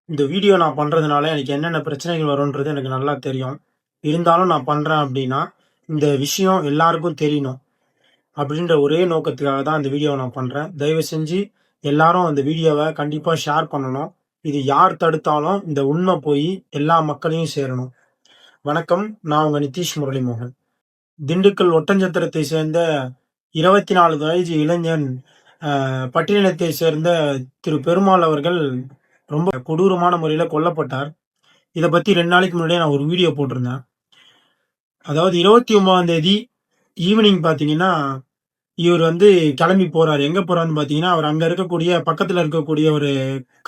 இந்த வீடியோ நான் பண்றதுனால எனக்கு என்னென்ன பிரச்சனைகள் வரும்ன்றது எனக்கு நல்லா தெரியும். இருந்தாலும் நான் பண்றேன் அப்டின்னா, இந்த விஷயம் எல்லாருக்கும் தெரியணும். அப்படின்ற ஒரே நோக்கத்துக்காக தான் இந்த வீடியோவ நான் பண்றேன். தயவு செஞ்சு எல்லாரும் அந்த வீடியோவ கண்டிப்பா ஷேர் பண்ணணும். இது யார் தடுத்தாலும் இந்த உண்மை போய் எல்லா மக்களையும் சேரணும். வணக்கம். நான் உங்க நிதிஷ் முரளிமோகன். திண்டுக்கல் ஒட்டஞ்சத்திரத்தை சேர்ந்த 24 வயது இளைஞன் பட்டியலினத்தை சேர்ந்த திரு பெருமாள் அவர்கள் ரொம்ப கொடூரமான முறையில கொல்லப்பட்டார். இத பத்தி 2 நாளைக்கு முன்னாடியே நான் ஒரு வீடியோ போட்டிருந்தேன். அதாவது 29ஆம் தேதி ஈவினிங் பார்த்தீங்கன்னா, இவரு கிளம்பி போறாரு. எங்க போறாருன்னு பார்த்தீங்கன்னா, அவர் அங்க இருக்கக்கூடிய பக்கத்துல இருக்கக்கூடிய ஒரு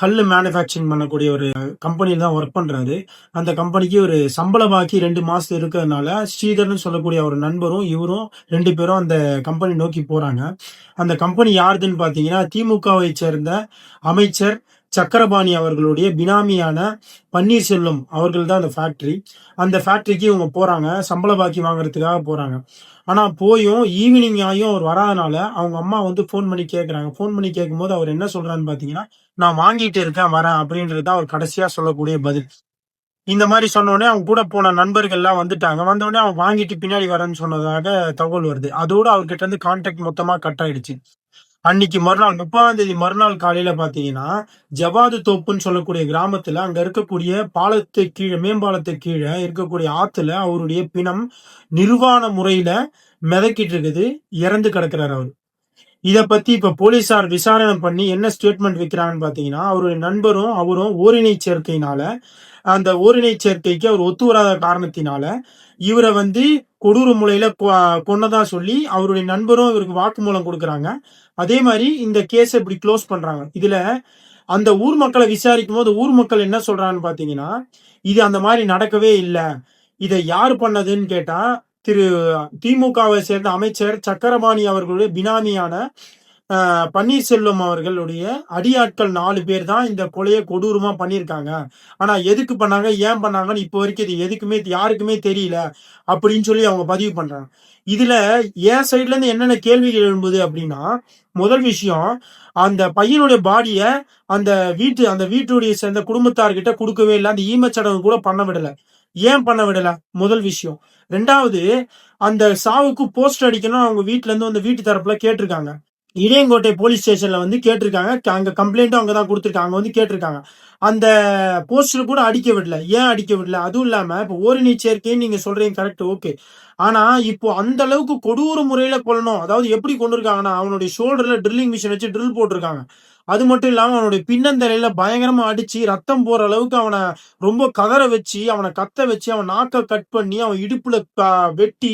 கல்லு மேனுஃபேக்சரிங் பண்ணக்கூடிய ஒரு கம்பெனில தான் வொர்க் பண்றாரு. அந்த கம்பெனிக்கு ஒரு சம்பள பாக்கி 2 மாசம் இருக்கிறதுனால, ஸ்ரீதர்ன்னு சொல்லக்கூடிய ஒரு நண்பரும், இவரும் 2 பேரும் அந்த கம்பெனி நோக்கி போறாங்க. அந்த கம்பெனி யாருதுன்னு பார்த்தீங்கன்னா, திமுகவை சேர்ந்த அமைச்சர் சக்கரபாணி அவர்களுடைய பினாமியான பன்னீர்செல்வம் அவர்கள் தான் அந்த ஃபேக்டரி. அந்த ஃபேக்டரிக்கு இவங்க போறாங்க. சம்பள பாக்கி வாங்குறதுக்காக போறாங்க. ஆனா போயும் ஈவினிங் ஆயும் அவர் வராதனால அவங்க அம்மா ஃபோன் பண்ணி கேட்குறாங்க. ஃபோன் பண்ணி கேட்கும்போது அவர் என்ன சொல்றாருன்னு பார்த்தீங்கன்னா, "நான் வாங்கிட்டு இருக்கேன், வரேன்" அப்படின்றது தான் அவர் கடைசியா சொல்லக்கூடிய பதில். இந்த மாரி சொன்னோனே அவங்க கூட போன நண்பர்கள்லாம் வந்துட்டாங்க. வந்தோனே அவன் வாங்கிட்டு பின்னாடி வரேன்னு சொன்னதாக தகவல் வருது. அதோட அவர்கிட்ட இருந்து கான்டாக்ட் மொத்தமா கட் ஆயிடுச்சு. அன்னைக்கு மறுநாள் 30ஆம் தேதி மறுநாள் காலையில பார்த்தீங்கன்னா, ஜவாது தோப்புன்னு சொல்லக்கூடிய கிராமத்துல அங்க இருக்கக்கூடிய பாலத்துக்கு கீழ மேம்பாலத்துக்கு கீழ இருக்கக்கூடிய ஆத்துல அவருடைய பிணம் நிர்வாண முறையில மிதக்கிட்டு இருக்குது. இறந்து கிடக்குறாரு அவரு. இத பத்தி இப்ப போலீசார் விசாரணை பண்ணி என்ன ஸ்டேட்மெண்ட் வைக்கிறாங்கன்னு பார்த்தீங்கன்னா, அவருடைய நண்பரும் அவரும் ஓரினை சேர்க்கையினால, அந்த ஓரினை சேர்க்கைக்கு அவர் ஒத்து வராத காரணத்தினால, இவர கொடூர முறையில கொன்னதா சொல்லி அவருடைய நண்பரும் இவருக்கு வாக்குமூலம் குடுக்குறாங்க. அதே மாரி இந்த கேஸ இப்படி க்ளோஸ் பண்றாங்க. இதுல அந்த ஊர் மக்கள விசாரிக்கும்போது, ஊர் மக்கள் என்ன சொல்றாங்கன்னு பார்த்தீங்கன்னா, இது அந்த மாரி நடக்கவே இல்ல. இத யாரு பண்ணதுன்னு கேட்டா, திரு திமுகவை சேர்ந்த அமைச்சர் சக்கரபாணி அவர்களுடைய பினாமியான பன்னீர்செல்வம் அவர்களுடைய அடியாட்கள் 4 பேர் தான் இந்த கொலைய கொடூரமா பண்ணியிருக்காங்க. ஆனா எதுக்கு பண்ணாங்க? ஏன் பண்ணாங்கன்னு இப்போ வரைக்கும் இது எதுக்குமே யாருக்குமே தெரியல. அப்படின்னு சொல்லி அவங்க பதிவு பண்றாங்க. இதுல என் சைட்ல இருந்து என்னென்ன கேள்விகள் எழும்புது அப்படின்னா, முதல் விஷயம் அந்த பையனுடைய பாடிய அந்த வீட்டுடைய சேர்ந்த குடும்பத்தார்கிட்ட குடுக்கவே இல்ல. அந்த ஈமச்சடங்கு கூட பண்ண விடல. ஏன் பண்ண விடல? முதல் விஷயம். 2வது அந்த சாவுக்கு போஸ்டர் அடிக்கணும் அவங்க வீட்ல இருந்து வீட்டு தரப்புல கேட்டிருக்காங்க. இடையங்கோட்டை போலீஸ் ஸ்டேஷன்ல கேட்டிருக்காங்க. அங்க கம்ப்ளைண்ட்டும் அங்க தான் குடுத்துருக்காங்க. அங்க கேட்டிருக்காங்க. அந்த போஸ்டர் கூட அடிக்க விடல. ஏன் அடிக்க விடல? அதுவும் இல்லாம இப்போ ஓரினை சேர்க்கைன்னு நீங்க சொல்றீங்க கரெக்ட் ஓகே. ஆனா இப்போ அந்த அளவுக்கு கொடூர முறையில கொல்லணும். அதாவது எப்படி கொண்டிருக்காங்கன்னா, அவனுடைய ஷோல்டர்ல ட்ரில்லிங் மிஷின் வச்சு ட்ரில் போட்டிருக்காங்க. அது மட்டும் இல்லாம அவனுடைய பின்னந்தலையில பயங்கரமா அடிச்சு ரத்தம் போற அளவுக்கு அவன ரொம்ப கதற வச்சு, அவன கத்த வச்சு, அவன் நாக்க கட் பண்ணி, அவன் இடுப்புல வெட்டி,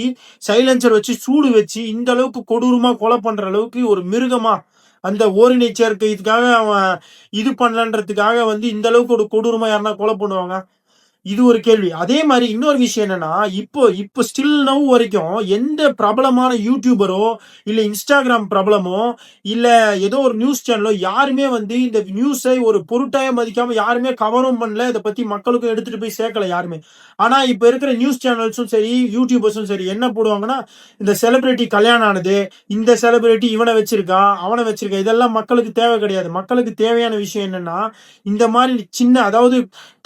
சைலன்சர் வச்சு சூடு வச்சு, இந்த அளவுக்கு கொடூரமா கொலை பண்ற அளவுக்கு ஒரு மிருகமா அந்த ஓரினை சேர்க்கை இதுக்காக அவன் இது பண்ணலன்றதுக்காக இந்த அளவுக்கு ஒரு கொடூரமா யாருன்னா கொலை பண்ணுவாங்க? இது ஒரு கேள்வி. அதே மாரி இன்னொரு விஷயம் என்னன்னா, இப்போ ஸ்டில் நவ் வரைக்கும் எந்த பிரபலமான யூடியூபரோ, இல்ல இன்ஸ்டாகிராம் பிரபலமோ, இல்ல ஏதோ ஒரு நியூஸ் சேனலோ யாருமே இந்த நியூஸை ஒரு பொருட்டாவே மதிக்காம யாருமே கவரும் பண்ணல. இத பத்தி மக்களுக்கும் எடுத்துட்டு போய் சேர்க்கல யாருமே. ஆனா இப்ப இருக்கிற நியூஸ் சேனல்ஸும் சரி, யூடியூபர்ஸும் சரி என்ன போடுவாங்கன்னா, இந்த செலிபிரிட்டி கல்யாணம் ஆனது, இந்த செலிபிரிட்டி இவன வச்சிருக்கான், அவன வச்சிருக்கான். இதெல்லாம் மக்களுக்கு தேவை கிடையாது. மக்களுக்கு தேவையான விஷயம் என்னன்னா, இந்த மாரி சின்ன அதாவது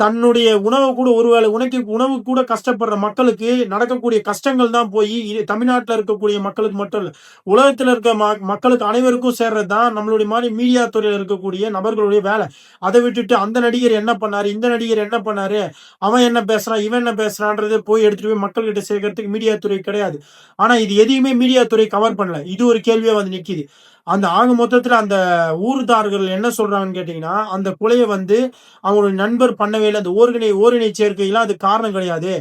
தன்னுடைய உணவு கூட ஒருவேளை உணவு கூட கஷ்டப்படுற மக்களுக்கு நடக்கக்கூடிய கஷ்டங்கள் தான் போய் தமிழ்நாட்டில் இருக்கக்கூடிய மக்களுக்கு மட்டும் இல்ல உலகத்தில் இருக்க மக்களுக்கு அனைவருக்கும் சேர்றது தான் நம்மளுடைய மாதிரி மீடியா துறையில் இருக்கக்கூடிய நபர்களுடைய வேலை. அதை விட்டுட்டு அந்த நடிகர் என்ன பண்ணாரு, இந்த நடிகர் என்ன பண்ணாரு, அவன் என்ன பேசுறான், இவன் என்ன பேசுறான்றது போய் எடுத்துட்டு போய் மக்கள்கிட்ட சேர்க்கறதுக்கு மீடியா துறை கிடையாது. ஆனா இது எதையுமே மீடியா துறை கவர் பண்ணல. இது ஒரு கேள்வியா நிக்குது. அந்த ஆக மொத்தத்துல அந்த ஊர்தார்கள் என்ன சொல்றாங்கன்னு கேட்டீங்கன்னா, அந்த கொலைய அவங்களுடைய நண்பர் பண்ணவே இல்ல. அந்த ஓரினை சேர்க்கைலாம் அது காரணம் கிடையாது.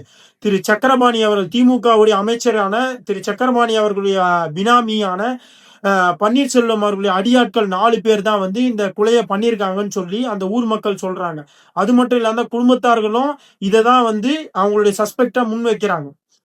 திரு சக்கரபாணி அவர்கள் திமுகவுடைய அமைச்சரான திரு சக்கரபாணி அவர்களுடைய பினாமியான பன்னீர்செல்வம் அவர்களுடைய அடியாட்கள் 4 பேர் தான் இந்த கொலைய பண்ணியிருக்காங்கன்னு சொல்லி அந்த ஊர் மக்கள் சொல்றாங்க. அது மட்டும் இல்லாம குடும்பத்தார்களும் இத தான் அவங்களுடைய சஸ்பெக்ட்டா முன்வைக்கிறாங்க.